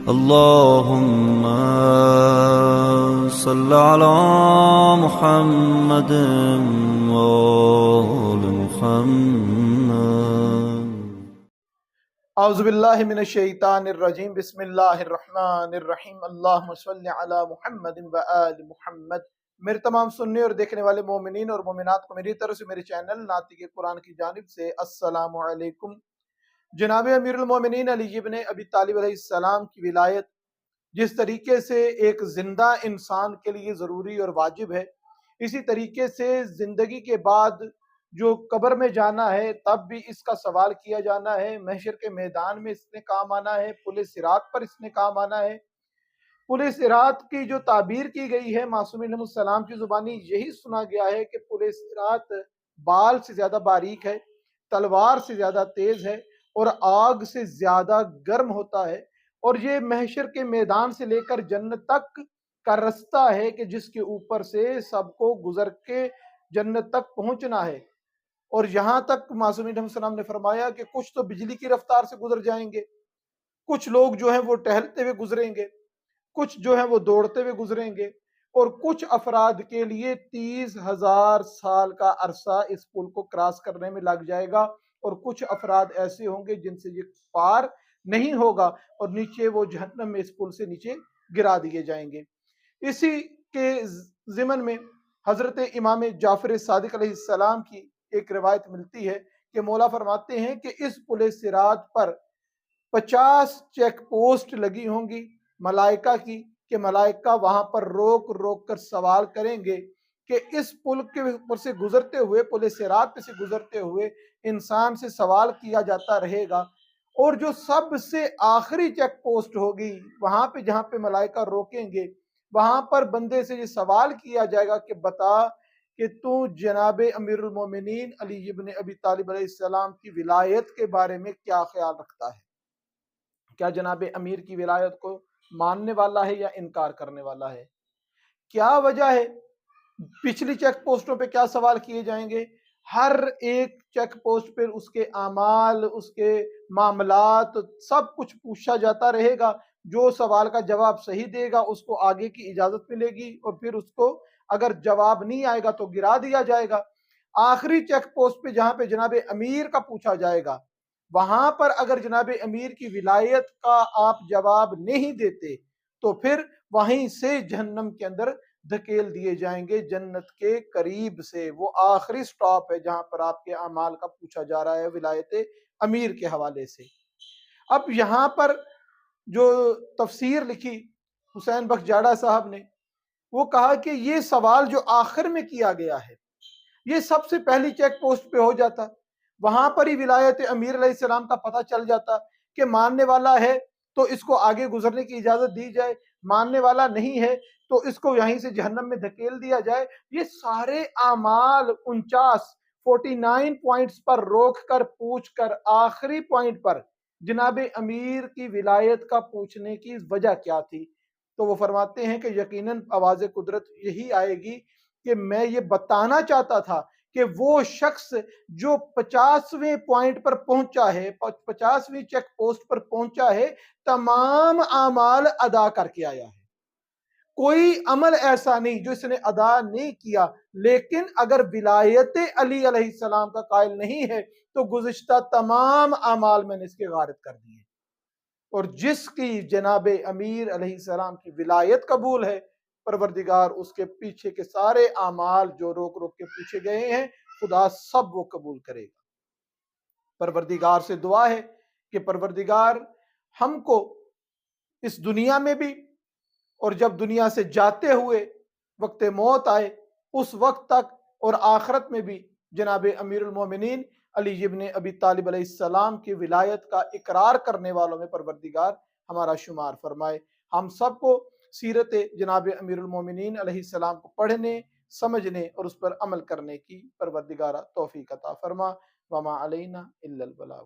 اللهم صل على محمد وآل محمد. اعوذ باللہ من الشیطان الرجیم. بسم اللہ الرحمن الرحیم. اللہم صل علی محمد و آل محمد. میرے تمام سننے اور دیکھنے والے مومنین اور مومنات کو میری طرف سے میرے چینل ناطق قرآن کی جانب سے السلام علیکم. جناب امیر المومنین علی ابن ابی طالب علیہ السلام کی ولایت جس طریقے سے ایک زندہ انسان کے لیے ضروری اور واجب ہے، اسی طریقے سے زندگی کے بعد جو قبر میں جانا ہے تب بھی اس کا سوال کیا جانا ہے، محشر کے میدان میں اس نے کام آنا ہے، پل صراط پر اس نے کام آنا ہے. پل صراط کی جو تعبیر کی گئی ہے معصومین علیہ السلام کی زبانی یہی سنا گیا ہے کہ پل صراط بال سے زیادہ باریک ہے، تلوار سے زیادہ تیز ہے اور آگ سے زیادہ گرم ہوتا ہے، اور یہ محشر کے میدان سے لے کر جنت تک کا رستہ ہے کہ جس کے اوپر سے سب کو گزر کے جنت تک پہنچنا ہے. اور یہاں تک معصومین علیہ السلام نے فرمایا کہ کچھ تو بجلی کی رفتار سے گزر جائیں گے، کچھ لوگ جو ہیں وہ ٹہلتے ہوئے گزریں گے، کچھ جو ہیں وہ دوڑتے ہوئے گزریں گے، اور کچھ افراد کے لیے 30,000 سال کا عرصہ اس پل کو کراس کرنے میں لگ جائے گا، اور کچھ افراد ایسے ہوں گے جن سے یہ پار نہیں ہوگا اور نیچے وہ جہنم میں اس پل سے نیچے گرا دیے جائیں گے. اسی کے ضمن میں حضرت امام جعفر صادق علیہ السلام کی ایک روایت ملتی ہے کہ مولا فرماتے ہیں کہ اس پل صراط پر 50 چیک پوسٹ لگی ہوں گی ملائکہ کی، کہ ملائکہ وہاں پر روک روک کر سوال کریں گے کہ اس پل کے اوپر سے گزرتے ہوئے، پل صراط سے گزرتے ہوئے انسان سے سوال کیا جاتا رہے گا، اور جو سب سے آخری چیک پوسٹ ہوگی وہاں پہ جہاں پہ ملائکہ روکیں گے، وہاں پر بندے سے یہ سوال کیا جائے گا کہ بتا کہ تو جناب امیر المومنین علی ابن ابی طالب علیہ السلام کی ولایت کے بارے میں کیا خیال رکھتا ہے؟ کیا جناب امیر کی ولایت کو ماننے والا ہے یا انکار کرنے والا ہے؟ کیا وجہ ہے؟ پچھلی چیک پوسٹوں پہ کیا سوال کیے جائیں گے؟ ہر ایک چیک پوسٹ پہ اس کے اعمال، اس کے معاملات، سب کچھ پوچھا جاتا رہے گا. جو سوال کا جواب صحیح دے گا اس کو آگے کی اجازت ملے گی، اور پھر اس کو اگر جواب نہیں آئے گا تو گرا دیا جائے گا. آخری چیک پوسٹ پہ جہاں پہ جناب امیر کا پوچھا جائے گا، وہاں پر اگر جناب امیر کی ولایت کا آپ جواب نہیں دیتے تو پھر وہیں سے جہنم کے اندر دھکیل دیے جائیں گے جنت کے قریب سے. وہ آخری سٹاپ ہے جہاں پر آپ کے اعمال کا پوچھا جا رہا ہے ولایت امیر کے حوالے سے. اب یہاں پر جو تفسیر لکھی حسین بخش جاڑا صاحب نے، وہ کہا کہ یہ سوال جو آخر میں کیا گیا ہے یہ سب سے پہلی چیک پوسٹ پہ ہو جاتا، وہاں پر ہی ولایت امیر علیہ السلام کا پتہ چل جاتا کہ ماننے والا ہے تو اس کو آگے گزرنے کی اجازت دی جائے، ماننے والا نہیں ہے تو اس کو یہیں سے جہنم میں دھکیل دیا جائے. یہ سارے اعمال 49 پوائنٹس پر روک کر پوچھ کر آخری پوائنٹ پر جناب امیر کی ولایت کا پوچھنے کی وجہ کیا تھی؟ تو وہ فرماتے ہیں کہ یقیناً آواز قدرت یہی آئے گی کہ میں یہ بتانا چاہتا تھا کہ وہ شخص جو 50ویں پوائنٹ پر پہنچا ہے، 50ویں چیک پوسٹ پر پہنچا ہے، تمام اعمال ادا کر کے آیا ہے. کوئی عمل ایسا نہیں جو اس نے ادا نہیں کیا، لیکن اگر ولایت علی علیہ السلام کا قائل نہیں ہے تو گزشتہ تمام اعمال میں نے اس کے غارت کر دیے. اور جس کی جناب امیر علیہ السلام کی ولایت قبول ہے، پروردگار اس کے پیچھے کے سارے اعمال جو روک روک کے پوچھے گئے ہیں خدا سب وہ قبول کرے گا. پروردگار سے دعا ہے کہ پروردگار ہم کو اس دنیا میں بھی اور جب دنیا سے جاتے ہوئے وقت موت آئے اس وقت تک اور آخرت میں بھی جناب امیر المومنین علی ابن ابی طالب علیہ السلام کی ولایت کا اقرار کرنے والوں میں پروردگار ہمارا شمار فرمائے. ہم سب کو سیرت جناب امیر المومنین علیہ السلام کو پڑھنے، سمجھنے اور اس پر عمل کرنے کی پروردگار توفیق عطا فرما. وما علینا الا البلاغ.